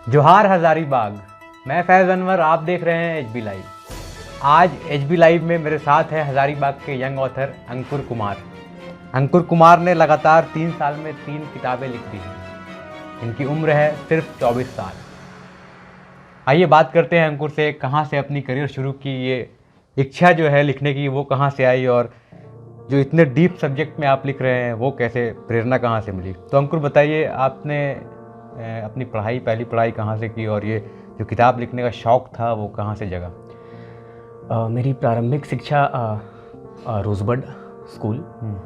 जोहार हजारीबाग। मैं फैज़ अनवर, आप देख रहे हैं एचबी लाइव। आज एचबी लाइव में मेरे साथ है हजारीबाग के यंग ऑथर अंकुर कुमार। अंकुर कुमार ने लगातार 3 साल में 3 किताबें लिख दी हैं। इनकी उम्र है सिर्फ 24 साल। आइए बात करते हैं अंकुर से, कहाँ से अपनी करियर शुरू की, ये इच्छा जो है लिखने की वो कहाँ से आई, और जो इतने डीप सब्जेक्ट में आप लिख रहे हैं वो कैसे, प्रेरणा कहाँ से मिली। तो अंकुर बताइए, आपने अपनी पहली पढ़ाई कहाँ से की, और ये जो किताब लिखने का शौक़ था वो कहाँ से जगा? मेरी प्रारंभिक शिक्षा रोज़बड स्कूल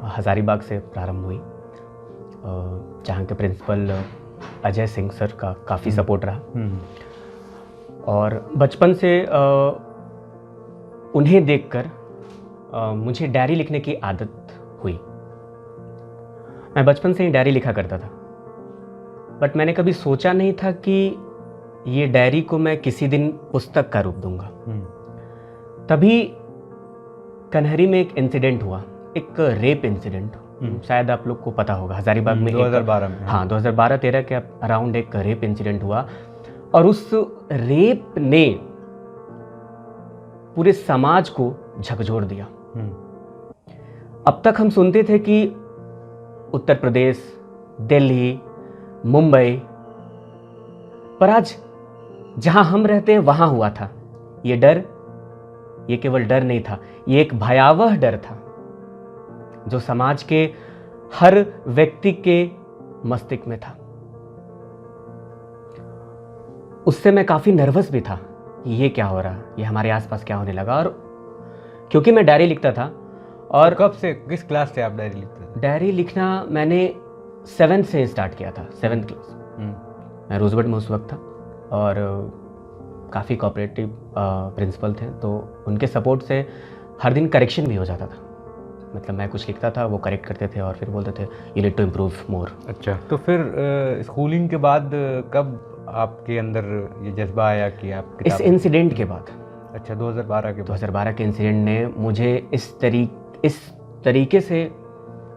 हज़ारीबाग से प्रारंभ हुई, जहाँ के प्रिंसिपल अजय सिंह सर का काफ़ी सपोर्ट रहा। और बचपन से उन्हें देखकर मुझे डायरी लिखने की आदत हुई। मैं बचपन से ही डायरी लिखा करता था, बट मैंने कभी सोचा नहीं था कि ये डायरी को मैं किसी दिन पुस्तक का रूप दूंगा। तभी कन्हरी में एक इंसिडेंट हुआ, एक रेप इंसिडेंट। शायद आप लोग को पता होगा, हज़ारीबाग में 2012 में। हाँ, 2012-13 के अराउंड एक रेप इंसिडेंट हुआ, और उस रेप ने पूरे समाज को झकझोर दिया। अब तक हम सुनते थे कि उत्तर प्रदेश, दिल्ली, मुंबई, पर आज जहां हम रहते हैं वहां हुआ था। ये डर, ये केवल डर नहीं था, ये एक भयावह डर था जो समाज के हर व्यक्ति के मस्तिष्क में था। उससे मैं काफी नर्वस भी था कि ये क्या हो रहा, ये हमारे आसपास क्या होने लगा। और क्योंकि मैं डायरी लिखता था। और कब से, किस क्लास से आप डायरी लिखते थे? डायरी लिखना मैंने 7th से स्टार्ट किया था, 7th क्लास। मैं रोज़बड में उस वक्त था, और काफ़ी कोऑपरेटिव प्रिंसिपल थे, तो उनके सपोर्ट से हर दिन करेक्शन भी हो जाता था। मतलब मैं कुछ लिखता था, वो करेक्ट करते थे और फिर बोलते थे you need to improve more. अच्छा, तो फिर स्कूलिंग के बाद कब आपके अंदर ये जज्बा आया कि आप इस इंसिडेंट के बाद? अच्छा, 2012 के बाद। 2012 के इंसिडेंट ने मुझे इस तरीके से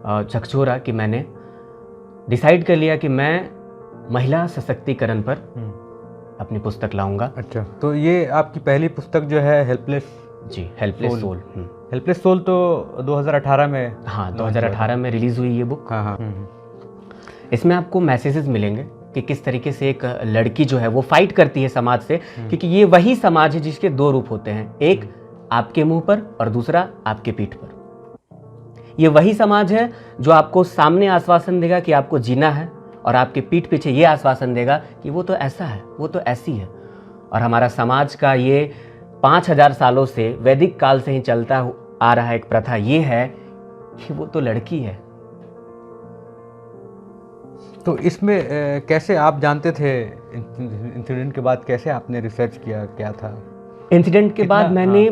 झकझोरा कि मैंने डिसाइड कर लिया कि मैं महिला सशक्तिकरण पर अपनी पुस्तक लाऊंगा। अच्छा, तो ये आपकी पहली पुस्तक जो है हेल्पलेस? जी, हेल्पलेस सोल। हेल्पलेस सोल तो 2018 में, हाँ, 2018 में रिलीज हुई ये बुक। हाँ। इसमें आपको मैसेजेस मिलेंगे कि किस तरीके से एक लड़की जो है वो फाइट करती है समाज से, क्योंकि ये वही समाज है जिसके 2 रूप होते हैं, एक आपके मुंह पर और दूसरा आपके पीठ पर। ये वही समाज है जो आपको सामने आश्वासन देगा कि आपको जीना है, और आपके पीठ पीछे ये आश्वासन देगा कि वो तो ऐसा है, वो तो ऐसी है। और हमारा समाज का ये 5000 सालों से, वैदिक काल से ही चलता आ रहा एक प्रथा ये है कि वो तो लड़की है। तो इसमें कैसे आप जानते थे इंसिडेंट के बाद, कैसे आपने रिसर्च किया, क्या था इंसिडेंट के बाद? मैंने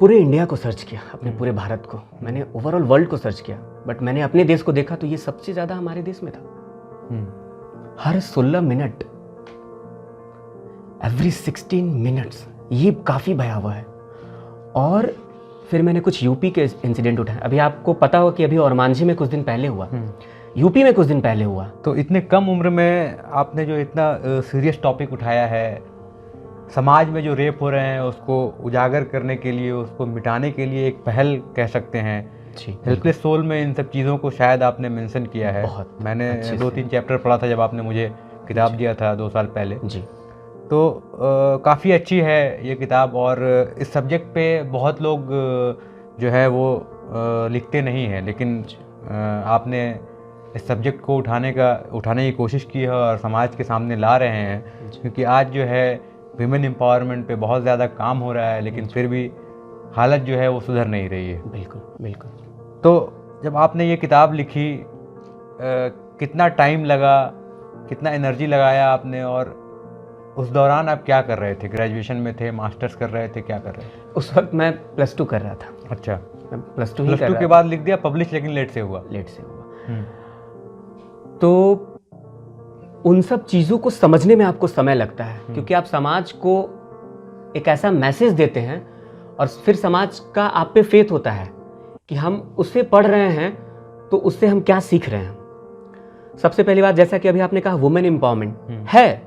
पूरे इंडिया को सर्च किया, अपने पूरे भारत को, मैंने ओवरऑल वर्ल्ड को सर्च किया, बट मैंने अपने देश को देखा तो ये सबसे ज्यादा हमारे देश में था। हर 16 मिनट, एवरी 16 मिनट्स, ये काफी भयावह है। और फिर मैंने कुछ यूपी के इंसिडेंट उठाए। अभी आपको पता हो कि अभी ओरमांझी में कुछ दिन पहले हुआ, यूपी में कुछ दिन पहले हुआ। तो इतने कम उम्र में आपने जो इतना सीरियस टॉपिक उठाया है, समाज में जो रेप हो रहे हैं उसको उजागर करने के लिए, उसको मिटाने के लिए एक पहल कह सकते हैं। हेल्पलेस सोल में इन सब चीज़ों को शायद आपने मेंशन किया है। मैंने 2-3 चैप्टर पढ़ा था जब आपने मुझे किताब दिया था 2 साल पहले जी। तो काफ़ी अच्छी है ये किताब, और इस सब्जेक्ट पे बहुत लोग जो है वो लिखते नहीं हैं, लेकिन आपने इस सब्जेक्ट को उठाने की कोशिश की है और समाज के सामने ला रहे हैं, क्योंकि आज जो है विमेन एम्पावरमेंट पे बहुत ज़्यादा काम हो रहा है, लेकिन फिर भी हालत जो है वो सुधर नहीं रही है। बिल्कुल। तो जब आपने ये किताब लिखी, कितना टाइम लगा, कितना एनर्जी लगाया आपने, और उस दौरान आप क्या कर रहे थे? ग्रेजुएशन में थे, मास्टर्स कर रहे थे, क्या कर रहे थे? उस वक्त मैं +2 कर रहा था। अच्छा, +2 के बाद लिख दिया, पब्लिश लेकिन लेट से हुआ। तो उन सब चीज़ों को समझने में आपको समय लगता है, क्योंकि आप समाज को एक ऐसा मैसेज देते हैं, और फिर समाज का आप पे फेथ होता है कि हम उससे पढ़ रहे हैं तो उससे हम क्या सीख रहे हैं। सबसे पहली बात, जैसा कि अभी आपने कहा, वुमेन एम्पावरमेंट है,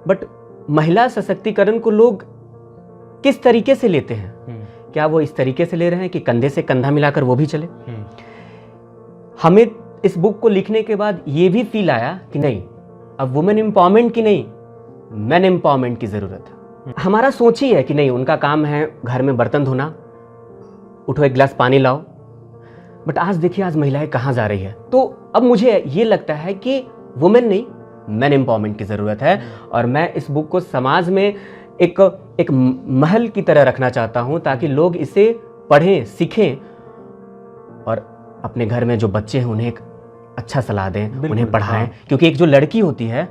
बट महिला सशक्तिकरण को लोग किस तरीके से लेते हैं? क्या वो इस तरीके से ले रहे हैं कि कंधे से कंधा मिलाकर वो भी चले? हमें इस बुक को लिखने के बाद ये भी फील आया कि नहीं, अब वुमेन एम्पावरमेंट की नहीं, मैन एम्पावरमेंट की जरूरत है। हमारा सोच ही है कि नहीं, उनका काम है घर में बर्तन धोना, उठो एक गिलास पानी लाओ। बट आज देखिए, आज महिलाएं कहाँ जा रही है। तो अब मुझे ये लगता है कि वुमेन नहीं, मैन एम्पावरमेंट की जरूरत है। और मैं इस बुक को समाज में एक महल की तरह रखना चाहता हूं, ताकि लोग इसे पढ़ें, सीखें और अपने घर में जो बच्चे हैं उन्हें एक अच्छा सलाह दें, उन्हें पढ़ाएं। क्योंकि एक जो लड़की होती है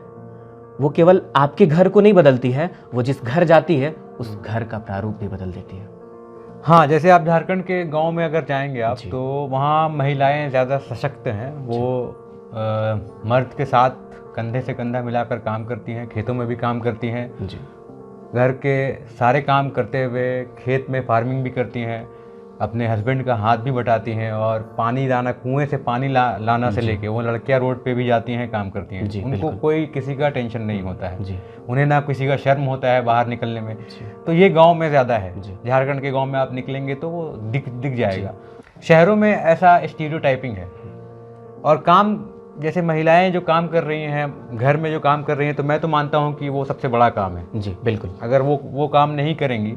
वो केवल आपके घर को नहीं बदलती है, वो जिस घर जाती है उस घर का प्रारूप भी बदल देती है। हाँ, जैसे आप झारखंड के गांव में अगर जाएंगे आप, तो वहाँ महिलाएं ज़्यादा सशक्त हैं। वो मर्द के साथ कंधे से कंधा मिलाकर काम करती हैं, खेतों में भी काम करती हैं जी, घर के सारे काम करते हुए खेत में फार्मिंग भी करती हैं, अपने हस्बैंड का हाथ भी बटाती हैं, और पानी लाना, कुएं से पानी लाना से लेके वो लड़कियां रोड पे भी जाती हैं, काम करती हैं। उनको कोई किसी का टेंशन नहीं होता है जी। उन्हें ना किसी का शर्म होता है बाहर निकलने में। तो ये गांव में ज़्यादा है। झारखंड के गांव में आप निकलेंगे तो वो दिख जाएगा। शहरों में ऐसा स्टीरियोटाइपिंग है। और काम, जैसे महिलाएं जो काम कर रही हैं, घर में जो काम कर रही हैं, तो मैं तो मानता हूँ कि वो सबसे बड़ा काम है जी। बिल्कुल, अगर वो काम नहीं करेंगी,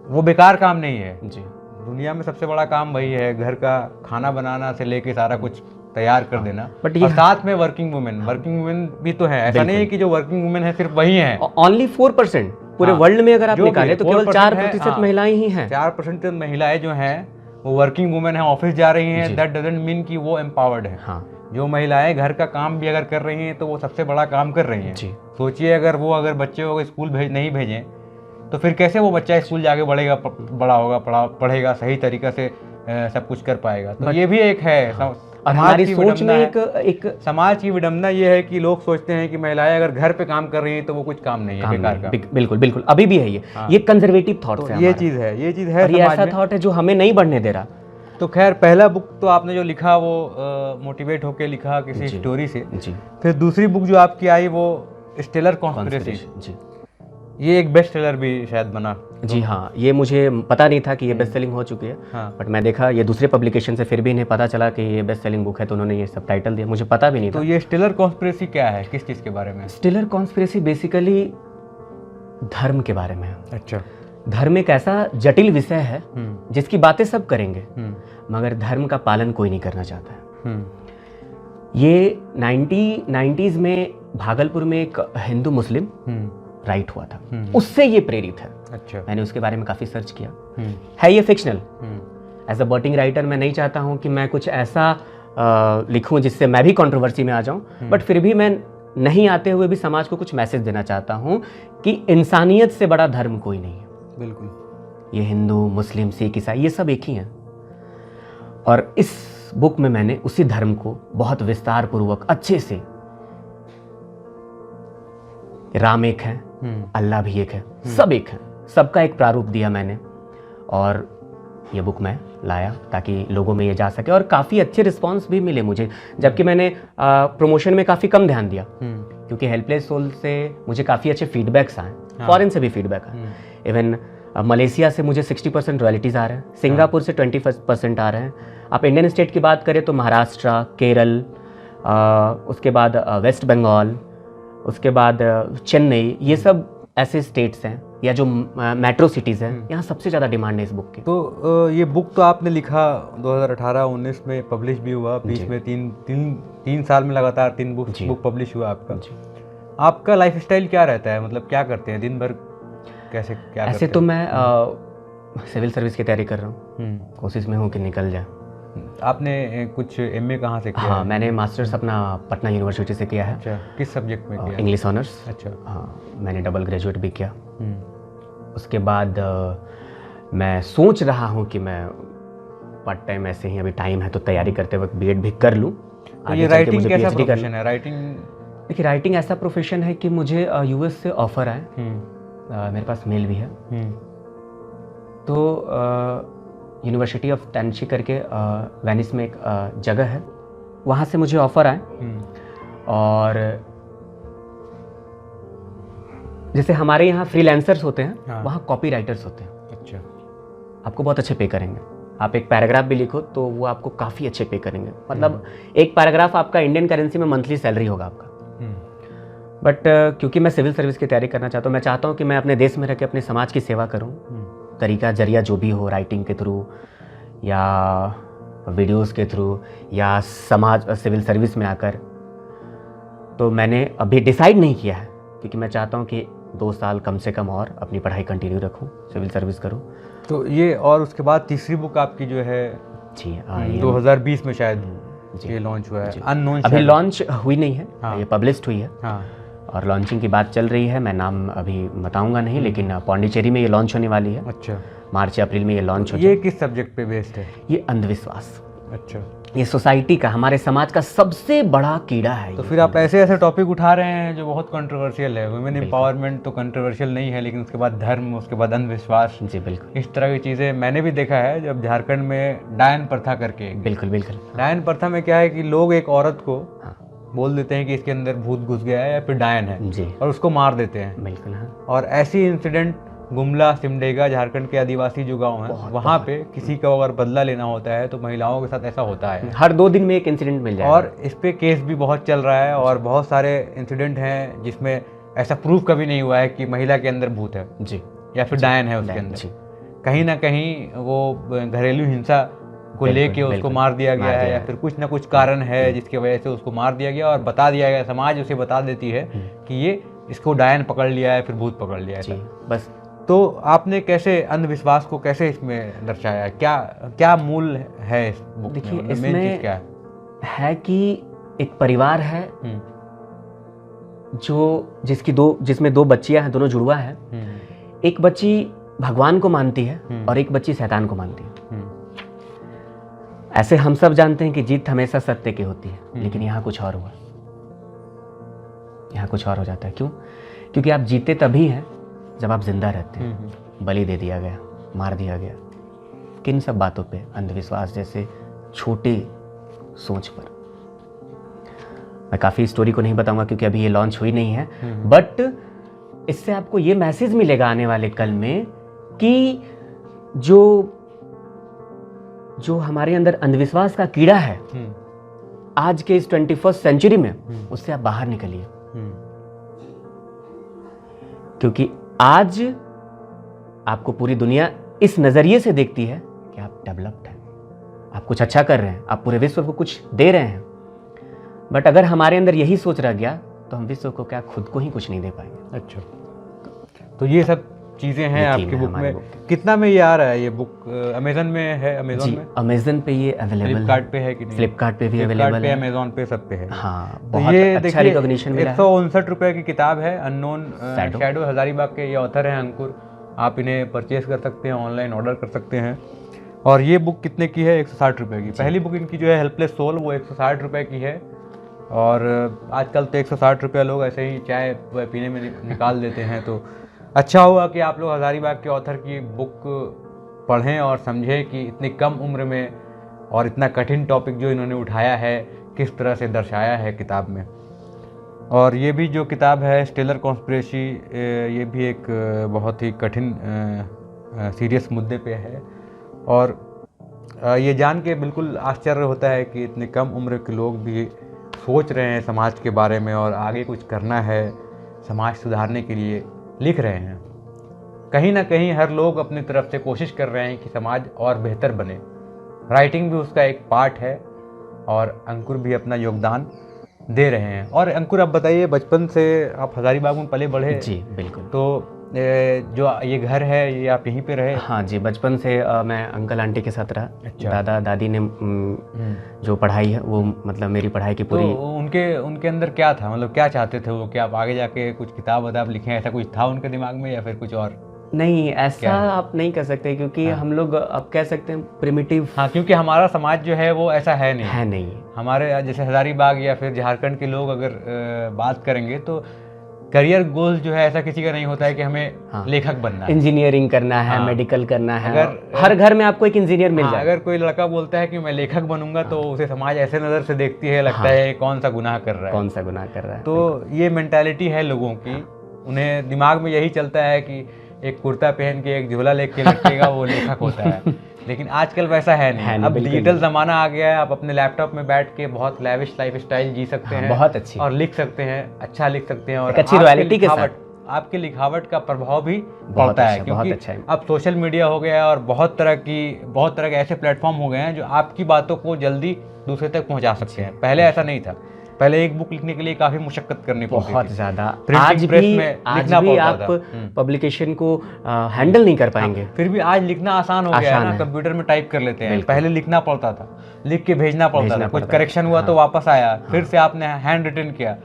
वो बेकार काम नहीं है जी। दुनिया में सबसे बड़ा काम वही है, घर का खाना बनाना से लेके सारा कुछ तैयार कर देना। बट और साथ में वर्किंग वुमेन भी तो है। ऐसा नहीं है कि जो वर्किंग वुमेन है सिर्फ वही है। ओनली 4% पूरे वर्ल्ड में अगर आप निकालें तो केवल 4% महिलाएं ही हैं। 4% महिलाएं जो हैं वो वर्किंग वुमेन है, ऑफिस जा रही हैं। दैट डजंट मीन कि वो एम्पावर्ड है। जो महिलाएं घर का काम भी अगर कर रही हैं तो वो सबसे बड़ा काम कर रही हैं। सोचिए, अगर बच्चे को स्कूल नहीं भेजें तो फिर कैसे वो बच्चा स्कूल जाके बड़ा होगा, पढ़ेगा, सही तरीके से सब कुछ कर पाएगा। तो ये भी एक है। और हमारी सोच में एक समाज की विडंबना ये है कि लोग सोचते हैं कि महिलाएं अगर घर पे काम कर रही हैं तो वो कुछ काम नहीं है, बेकार का। बिल्कुल अभी भी है ये कंजर्वेटिव थॉट्स है। ये चीज़ है। और ये ऐसा थॉट है जो हमें नहीं बढ़ने दे रहा। तो खैर, पहला बुक तो आपने जो लिखा वो मोटिवेट होके लिखा किसी स्टोरी से जी। फिर दूसरी बुक जो आपकी आई वो स्टेलर कॉन्स्पिरेसी जी। ये एक बेस्ट सेलर भी शायद बना जी। हाँ, ये मुझे पता नहीं था कि ये बेस्ट सेलिंग हो चुकी है। बट मैं देखा ये दूसरे पब्लिकेशन से, फिर भी इन्हें पता चला कि ये बेस्ट सेलिंग बुक है, तो उन्होंने ये सब टाइटल दिया। मुझे पता भी नहीं था। तो ये स्टेलर कॉन्स्पिरेसी क्या है, किस चीज़ के बारे में? स्टेलर कॉन्स्पिरेसी बेसिकली धर्म के बारे में है। अच्छा। धर्म एक ऐसा जटिल विषय है जिसकी बातें सब करेंगे, मगर धर्म का पालन कोई नहीं करना चाहता है। ये 90s में भागलपुर में एक हिंदू मुस्लिम राइट हुआ था, उससे ये प्रेरित है। अच्छा। मैंने उसके बारे में काफी सर्च किया। है ये फिक्शनल। एज अ बर्टिंग राइटर मैं नहीं चाहता हूं कि मैं कुछ ऐसा लिखूं जिससे मैं भी कंट्रोवर्सी में आ जाऊं, बट फिर भी मैं नहीं आते हुए भी समाज को कुछ मैसेज देना चाहता हूं कि इंसानियत से बड़ा धर्म कोई नहीं है। बिल्कुल। ये हिंदू, मुस्लिम, सिख, ईसाई ये सब एक ही हैं। और इस बुक में मैंने उसी धर्म को बहुत विस्तार पूर्वक अच्छे से, राम एक है, अल्लाह भी एक है, सब एक है, सबका एक प्रारूप दिया मैंने। और ये बुक मैं लाया ताकि लोगों में ये जा सके, और काफ़ी अच्छे रिस्पांस भी मिले मुझे। जबकि मैंने प्रमोशन में काफ़ी कम ध्यान दिया, क्योंकि हेल्पलेस सोल से मुझे काफ़ी अच्छे फीडबैक्स आए, फॉरेन से भी फीडबैक आए। इवन मलेशिया से मुझे 60% रॉयल्टीज़ आ रहे हैं, सिंगापुर से 20% आ रहे हैं। आप इंडियन स्टेट की बात करें तो महाराष्ट्र, केरल, उसके बाद वेस्ट बंगाल, उसके बाद चेन्नई, ये सब ऐसे स्टेट्स हैं या जो मेट्रो सिटीज़ हैं, यहाँ सबसे ज़्यादा डिमांड है इस बुक की। तो ये बुक तो आपने लिखा 2018-19 में, पब्लिश भी हुआ, बीच में तीन साल में लगातार 3 बुक पब्लिश हुआ आपका। आपका लाइफस्टाइल क्या रहता है, मतलब क्या करते हैं दिन भर, कैसे क्या ऐसे तो मैं सिविल सर्विस की तैयारी कर रहा हूँ, कोशिश में हूँ कि निकल जाए। आपने कुछ MA कहाँ से किया? हाँ, मैंने मास्टर्स अपना पटना यूनिवर्सिटी से किया है। अच्छा, किस सब्जेक्ट में किया? English honours. अच्छा। हाँ, मैंने डबल ग्रेजुएट भी किया। उसके बाद मैं सोच रहा हूँ कि मैं पार्ट टाइम ऐसे ही, अभी टाइम है तो तैयारी करते वक्त B.Ed भी कर लूँ। तो ये राइटिंग कैसा प्रोफेशन है? देखिए, राइटिंग ऐसा प्रोफेशन है कि मुझे US से ऑफर आए, मेरे पास मेल भी है। तो यूनिवर्सिटी ऑफ टेनेसी करके वेनिस में एक जगह है, वहाँ से मुझे ऑफ़र आए। और जैसे हमारे यहाँ फ्रीलांसर्स होते हैं, हाँ। वहाँ कॉपी राइटर्स होते हैं। अच्छा। आपको बहुत अच्छे पे करेंगे। आप एक पैराग्राफ भी लिखो तो वो आपको काफ़ी अच्छे पे करेंगे। मतलब एक पैराग्राफ आपका इंडियन करेंसी में मंथली सैलरी होगा आपका। बट क्योंकि मैं सिविल सर्विस की तैयारी करना चाहता हूँ, मैं चाहता हूँ कि मैं अपने देश में रह के अपने समाज की सेवा करूँ। तरीका जरिया जो भी हो, राइटिंग के थ्रू या वीडियोस के थ्रू या समाज सिविल सर्विस में आकर, तो मैंने अभी डिसाइड नहीं किया है, क्योंकि मैं चाहता हूँ कि 2 साल कम से कम और अपनी पढ़ाई कंटिन्यू रखूँ, सिविल सर्विस करूँ। तो ये, और उसके बाद तीसरी बुक आपकी जो है जी 2020 में शायद जी ये लॉन्च हुआ है, अननोन। अभी लॉन्च हुई नहीं है। हाँ। ये पब्लिश्ड हुई है। हाँ। और लॉन्चिंग की बात चल रही है। मैं नाम अभी बताऊंगा नहीं, लेकिन पौंडीचेरी में ये लॉन्च होने वाली है। अच्छा। मार्च या अप्रैल में ये लॉन्च हो ये किस सब्जेक्ट पे बेस्ड है? ये अंधविश्वास, अच्छा। ये सोसाइटी का, हमारे समाज का सबसे बड़ा कीड़ा है। तो फिर आप ऐसे ऐसे टॉपिक उठा रहे हैं जो बहुत कंट्रोवर्शियल है। वुमेन एम्पावरमेंट तो कंट्रोवर्शियल नहीं है, लेकिन उसके बाद धर्म, उसके बाद अंधविश्वास, जी बिल्कुल, इस तरह की चीज़ें मैंने भी देखा है। जब झारखंड में डायन प्रथा करके, बिल्कुल बिल्कुल, डायन प्रथा में क्या है कि लोग एक औरत को हाँ। बोल देते हैं कि इसके अंदर भूत घुस गया है या फिर डायन है, जी और उसको मार देते हैं। बिल्कुल। हाँ, और ऐसी इंसिडेंट गुमला, सिमडेगा, झारखंड के आदिवासी जो गांव हैं, वहाँ पे किसी का अगर बदला लेना होता है तो महिलाओं के साथ ऐसा होता है। हर 2 दिन में एक इंसिडेंट मिल जाएगा। और इस पे केस भी बहुत चल रहा है, और बहुत सारे इंसिडेंट हैं जिसमें ऐसा प्रूफ कभी नहीं हुआ है कि महिला के अंदर भूत है जी या फिर डायन है उसके अंदर। कहीं ना कहीं वो घरेलू हिंसा को लेके उसको मार दिया गया है, या फिर कुछ ना कुछ कारण है जिसकी वजह से उसको मार दिया गया, और बता दिया गया, समाज उसे बता देती है कि ये इसको डायन पकड़ लिया है, फिर भूत पकड़ लिया है। बस। तो आपने कैसे अंधविश्वास को कैसे इसमें दर्शाया? क्या क्या मूल है इस बुक में? देखिए, मतलब मेन चीज क्या है कि एक परिवार है जो जिसमें 2 बच्चियां हैं, दोनों जुड़वा हैं। एक बच्ची भगवान को मानती है और एक बच्ची शैतान को मानती है। ऐसे हम सब जानते हैं कि जीत हमेशा सत्य की होती है, लेकिन यहाँ कुछ और हुआ। यहाँ कुछ और हो जाता है। क्यों? क्योंकि आप जीते तभी हैं जब आप जिंदा रहते हैं। बलि दे दिया गया, मार दिया गया। किन सब बातों पे? अंधविश्वास जैसे छोटे सोच पर। मैं काफ़ी स्टोरी को नहीं बताऊंगा क्योंकि अभी ये लॉन्च हुई नहीं है, बट इससे आपको ये मैसेज मिलेगा आने वाले कल में कि जो हमारे अंदर अंधविश्वास का कीड़ा है, आज के इस 21st सेंचुरी में, उससे आप बाहर निकलिए। क्योंकि आज आपको पूरी दुनिया इस नजरिए से देखती है कि आप डेवलप्ड हैं, आप कुछ अच्छा कर रहे हैं, आप पूरे विश्व को कुछ दे रहे हैं। बट अगर हमारे अंदर यही सोच रह गया तो हम विश्व को क्या, खुद को ही कुछ नहीं दे पाएंगे। अच्छा, तो ये सब चीज़ें हैं आपकी बुक में। कितना में ये आ रहा है ये बुक? अमेजन में है? अमेजन में, अमेजन पे ये अवेलेबल है। फ्लिपकार्ट पे है कि नहीं? फ्लिपकार्ट पे भी अवेलेबल है, अमेजन पे, सब पे है। हाँ, तो बहुत ये अच्छा रिकॉग्निशन मिला है। 159 रुपए की किताब है, अननोन शैडो। हजारीबाग के ये ऑथर हैं अंकुर। आप इन्हें परचेज कर सकते हैं, ऑनलाइन ऑर्डर कर सकते हैं। और ये बुक कितने की है? 160 रुपये की। पहली बुक इनकी जो है हेल्पलेस सोल, वो 160 रुपये की है। और आजकल तो 160 रुपया लोग ऐसे ही चाय पीने में निकाल देते हैं। तो अच्छा हुआ कि आप लोग हजारीबाग के ऑथर की बुक पढ़ें और समझें कि इतनी कम उम्र में और इतना कठिन टॉपिक जो इन्होंने उठाया है किस तरह से दर्शाया है किताब में। और ये भी जो किताब है स्टेलर कॉन्स्पिरेसी, ये भी एक बहुत ही कठिन सीरियस मुद्दे पे है। और ये जान के बिल्कुल आश्चर्य होता है कि इतने कम उम्र के लोग भी सोच रहे हैं समाज के बारे में और आगे कुछ करना है, समाज सुधारने के लिए लिख रहे हैं। कहीं ना कहीं हर लोग अपनी तरफ से कोशिश कर रहे हैं कि समाज और बेहतर बने। राइटिंग भी उसका एक पार्ट है और अंकुर भी अपना योगदान दे रहे हैं। और अंकुर, आप बताइए, बचपन से आप हजारीबाग में पले बढ़े? जी बिल्कुल। तो जो ये घर है ये आप यहीं पे रहे? हाँ जी, बचपन से मैं अंकल आंटी के साथ रहा। अच्छा। दादा दादी ने जो पढ़ाई है वो, मतलब मेरी पढ़ाई की पूरी। तो उनके अंदर क्या था? मतलब क्या चाहते थे वो कि आप आगे जाके कुछ किताब वताब लिखें? ऐसा कुछ था उनके दिमाग में या फिर कुछ और? नहीं, ऐसा आप नहीं कह सकते क्योंकि हम लोग अब कह सकते हैं प्रिमिटिव। हाँ, क्योंकि हमारा समाज जो है वो ऐसा है नहीं। हमारे जैसे हजारीबाग या फिर झारखंड के लोग अगर बात करेंगे तो करियर गोल जो है ऐसा किसी का नहीं होता है कि हमें लेखक बनना है, इंजीनियरिंग करना है, मेडिकल करना है। अगर हर घर में आपको एक इंजीनियर मिल जाए। अगर कोई लड़का बोलता है कि मैं लेखक बनूंगा तो उसे समाज ऐसे नज़र से देखती है, लगता है कौन सा गुनाह कर रहा है, कौन सा गुनाह कर रहा है। तो ये मेंटालिटी है लोगों की उन्हें दिमाग में यही चलता है कि एक कुर्ता पहन के एक झोला लेके लटकेगा वो लेखक होता है। लेकिन आजकल वैसा है नहीं, अब डिजिटल ज़माना आ गया है, आप अपने लैपटॉप में बैठ के बहुत लैविश लाइफ स्टाइल जी सकते हैं, बहुत अच्छी, और लिख सकते हैं, अच्छा लिख सकते हैं, और अच्छी रॉयल्टी के साथ आपकी लिखावट का प्रभाव भी पड़ता है, क्योंकि अब सोशल मीडिया हो गया है और बहुत तरह के ऐसे प्लेटफॉर्म हो गए हैं जो आपकी बातों को जल्दी दूसरे तक पहुंचा सकते हैं। पहले ऐसा नहीं था, पहले एक बुक लिखने के लिए काफी मुशक्कत करनी पड़ती थी, बहुत ज्यादा। आज भी आप पब्लिकेशन को हैंडल नहीं कर पाएंगे। फिर भी आज लिखना आसान हो गया है ना, कंप्यूटर में टाइप कर लेते हैं। पहले लिखना पड़ता था, लिख के भेजना पड़ता था, कुछ करेक्शन हुआ तो वापस आया, फिर से आपने हैंड रिटन किया।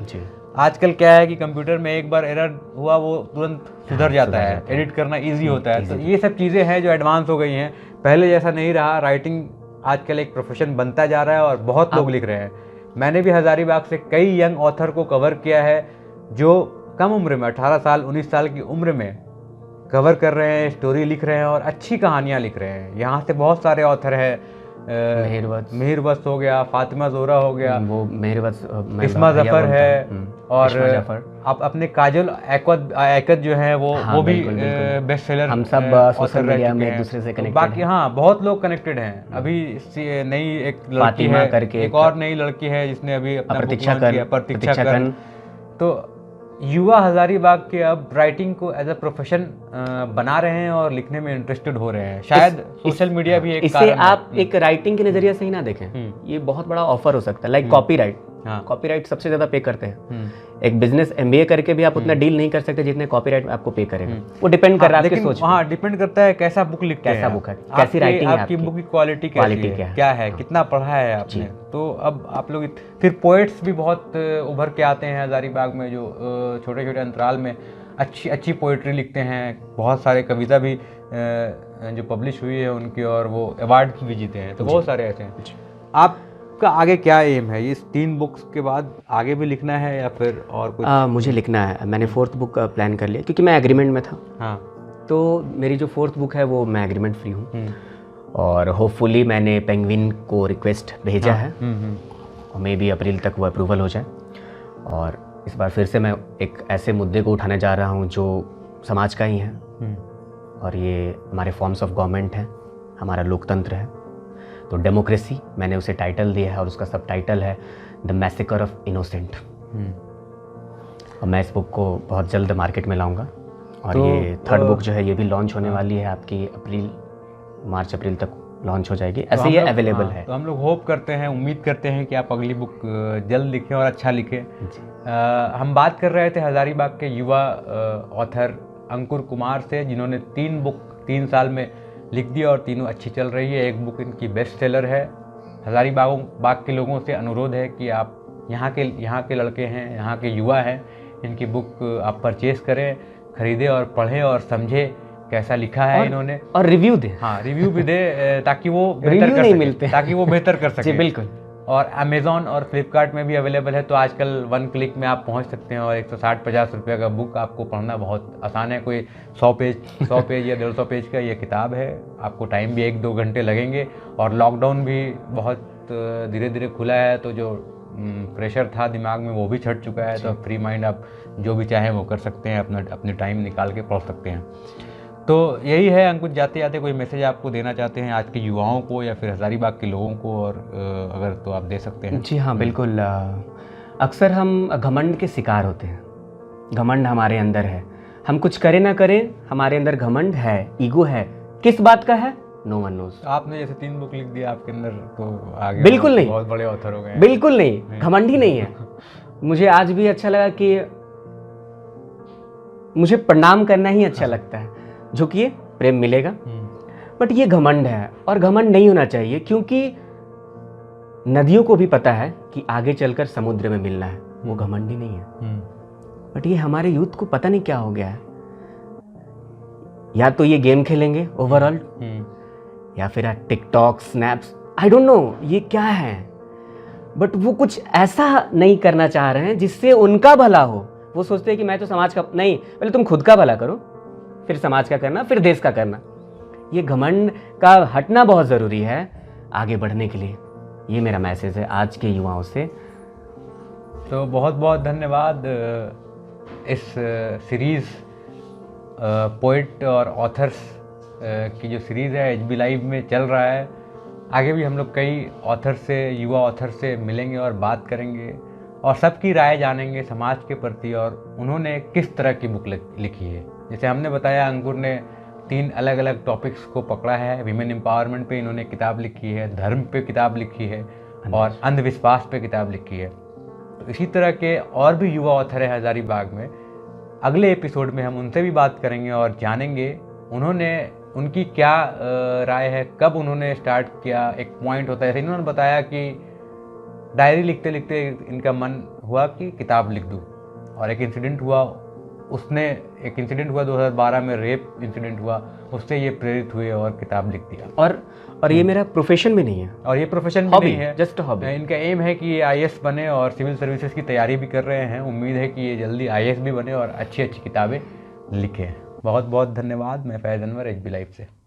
आजकल क्या है कि कंप्यूटर में एक बार एरर हुआ वो तुरंत सुधर जाता है, एडिट करना इजी होता है। तो ये सब चीज़ें हैं जो एडवांस हो गई हैं, पहले जैसा नहीं रहा। राइटिंग आजकल एक प्रोफेशन बनता जा रहा है और बहुत लोग लिख रहे हैं। मैंने भी हजारीबाग से कई यंग ऑथर को कवर किया है जो कम उम्र में 18 साल 19 साल की उम्र में कवर कर रहे हैं, स्टोरी लिख रहे हैं और अच्छी कहानियाँ लिख रहे हैं। यहाँ से बहुत सारे ऑथर हैं, मिहिर वस्त हो गया, फातिमा जोहरा हो गया, वो इस्मा जफर है, और आप अपने काजल ऐकत जो है वो भी बेस्ट सेलर। हम सब सोशल मीडिया में एक दूसरे से कनेक्टेड बाकी हाँ बहुत लोग कनेक्टेड हैं। अभी नई एक लड़की है करके, एक और नई लड़की है जिसने अभी अपना प्रतीक्षा। तो युवा हजारीबाग के अब राइटिंग को एज अ प्रोफेशन बना रहे हैं और लिखने में इंटरेस्टेड हो रहे हैं। शायद सोशल मीडिया भी एक इसे आप एक राइटिंग के नजरिए से ही ना देखें, ये बहुत बड़ा ऑफर हो सकता है। लाइक कॉपीराइट, कॉपीराइट सबसे ज्यादा पे करते हैं। एक बिजनेस MBA करके भी आप उतना डील नहीं कर सकते जितने कॉपीराइट आपको पे करेगा। वो डिपेंड कर रहा है आपकी सोच। हाँ, डिपेंड करता है कैसा बुक लिखते हैं, कैसा बुक है, कैसी राइटिंग है, आपकी बुक की क्वालिटी क्या है, कितना पढ़ा है आपने। तो अब आप लोग फिर पोएट्स भी बहुत उभर के आते हैं हजारीबाग में, जो छोटे छोटे अंतराल में अच्छी पोएट्री लिखते हैं। बहुत सारे कविता भी जो पब्लिश हुई है उनकी, और वो अवार्ड भी जीते हैं। तो बहुत सारे ऐसे हैं। आपका आगे क्या एम है? इस 3 बुक्स के बाद आगे भी लिखना है या फिर और कुछ? मुझे लिखना है। मैंने 4th बुक प्लान कर लिया क्योंकि मैं एग्रीमेंट में था। हाँ, तो मेरी जो 4th बुक है वो मैं एग्रीमेंट फ्री हूँ, और होपफुली मैंने पेंगुइन को रिक्वेस्ट भेजा है, और मे बी अप्रैल तक वो अप्रूवल हो जाए। और इस बार फिर से मैं एक ऐसे मुद्दे को उठाने जा रहा हूँ जो समाज का ही है, और ये हमारे फॉर्म्स ऑफ गवर्नमेंट है, हमारा लोकतंत्र है। तो डेमोक्रेसी मैंने उसे टाइटल दिया है, और उसका सब टाइटल है द मैसेकर ऑफ इनोसेंट। और मैं इस बुक को बहुत जल्द मार्केट में लाऊंगा, और तो ये 3rd बुक जो है ये भी लॉन्च होने वाली है, आपकी मार्च अप्रैल तक लॉन्च हो जाएगी। ऐसे ये अवेलेबल है। तो हम लोग होप करते हैं, उम्मीद करते हैं कि आप अगली बुक जल्द लिखें और अच्छा लिखें। हम बात कर रहे थे हजारीबाग के युवा ऑथर अंकुर कुमार से, जिन्होंने 3 बुक 3 साल में लिख दी और तीनों अच्छी चल रही है। एक बुक इनकी बेस्ट सेलर है। हजारीबाग के लोगों से अनुरोध है कि आप यहाँ के लड़के हैं, यहाँ के युवा हैं, इनकी बुक आप परचेज करें, खरीदें और पढ़ें और समझें कैसा लिखा है इन्होंने, और रिव्यू दे। हाँ, रिव्यू भी दे ताकि वो बेहतर कर सके, ताकि वो बेहतर कर सके। जी बिल्कुल। और अमेज़ॉन और फ्लिपकार्ट में भी अवेलेबल है। तो आजकल 1 क्लिक में आप पहुंच सकते हैं, और 160-50 रुपये का बुक आपको पढ़ना बहुत आसान है। कोई 100 पेज या 150 पेज का ये किताब है। आपको टाइम भी 1-2 घंटे लगेंगे, और लॉकडाउन भी बहुत धीरे धीरे खुला है, तो जो प्रेशर था दिमाग में वो भी छट चुका है। तो फ्री माइंड आप जो भी चाहें वो कर सकते हैं, अपने टाइम निकाल के पढ़ सकते हैं। तो यही है अंकुश, जाते जाते कोई मैसेज आपको देना चाहते हैं आज के युवाओं को या फिर हजारीबाग के लोगों को, और अगर तो आप दे सकते हैं। जी हाँ बिल्कुल। अक्सर हम घमंड के शिकार होते हैं। घमंड हमारे अंदर है, हम कुछ करें ना करें हमारे अंदर घमंड है, ईगो है। किस बात का है? No one knows. आपने जैसे 3 बुक लिख दिया आपके अंदर, तो आगे बिल्कुल नहीं, बहुत बड़े ऑथर हो गए। बिल्कुल नहीं, घमंड ही नहीं है। मुझे आज भी अच्छा लगा कि मुझे प्रणाम करना ही अच्छा लगता है, झुकिए प्रेम मिलेगा। बट ये घमंड है, और घमंड नहीं होना चाहिए, क्योंकि नदियों को भी पता है कि आगे चलकर समुद्र में मिलना है। वो घमंड ही नहीं है। बट ये हमारे यूथ को पता नहीं क्या हो गया है। या तो ये गेम खेलेंगे ओवरऑल, या फिर TikTok, snaps, I don't know ये क्या है। बट वो कुछ ऐसा नहीं करना चाह रहे हैं जिससे उनका भला हो। वो सोचते हैं कि मैं तो समाज का नहीं, पहले तुम खुद का भला करो, फिर समाज का करना, फिर देश का करना। ये घमंड का हटना बहुत ज़रूरी है आगे बढ़ने के लिए। ये मेरा मैसेज है आज के युवाओं से। तो बहुत बहुत धन्यवाद इस सीरीज़ पोइट और ऑथर्स की जो सीरीज़ है HB लाइव में चल रहा है, आगे भी हम लोग कई ऑथर से, युवा ऑथर से मिलेंगे और बात करेंगे और सबकी राय जानेंगे समाज के प्रति और उन्होंने किस तरह की बुक लिखी है। जैसे हमने बताया, अंकुर ने 3 अलग अलग टॉपिक्स को पकड़ा है। विमेन एम्पावरमेंट पे इन्होंने किताब लिखी है, धर्म पे किताब लिखी है और अंधविश्वास पे किताब लिखी है। तो इसी तरह के और भी युवा ऑथर है हज़ारीबाग में। अगले एपिसोड में हम उनसे भी बात करेंगे और जानेंगे उनकी क्या राय है, कब उन्होंने स्टार्ट किया। एक पॉइंट होता है, जैसे इन्होंने बताया कि डायरी लिखते लिखते इनका मन हुआ कि किताब लिख दूँ, और एक इंसिडेंट हुआ 2012 में रेप इंसिडेंट हुआ, उससे ये प्रेरित हुए और किताब लिख दिया। और ये मेरा प्रोफेशन भी नहीं है, और ये प्रोफेशन भी नहीं है, जस्ट हॉबी। इनका एम है कि ये IAS बने और सिविल सर्विसेज की तैयारी भी कर रहे हैं। उम्मीद है कि ये जल्दी IAS भी बने और अच्छी अच्छी किताबें लिखें। बहुत बहुत धन्यवाद। मैं फैज़ अनवर HB लाइव से।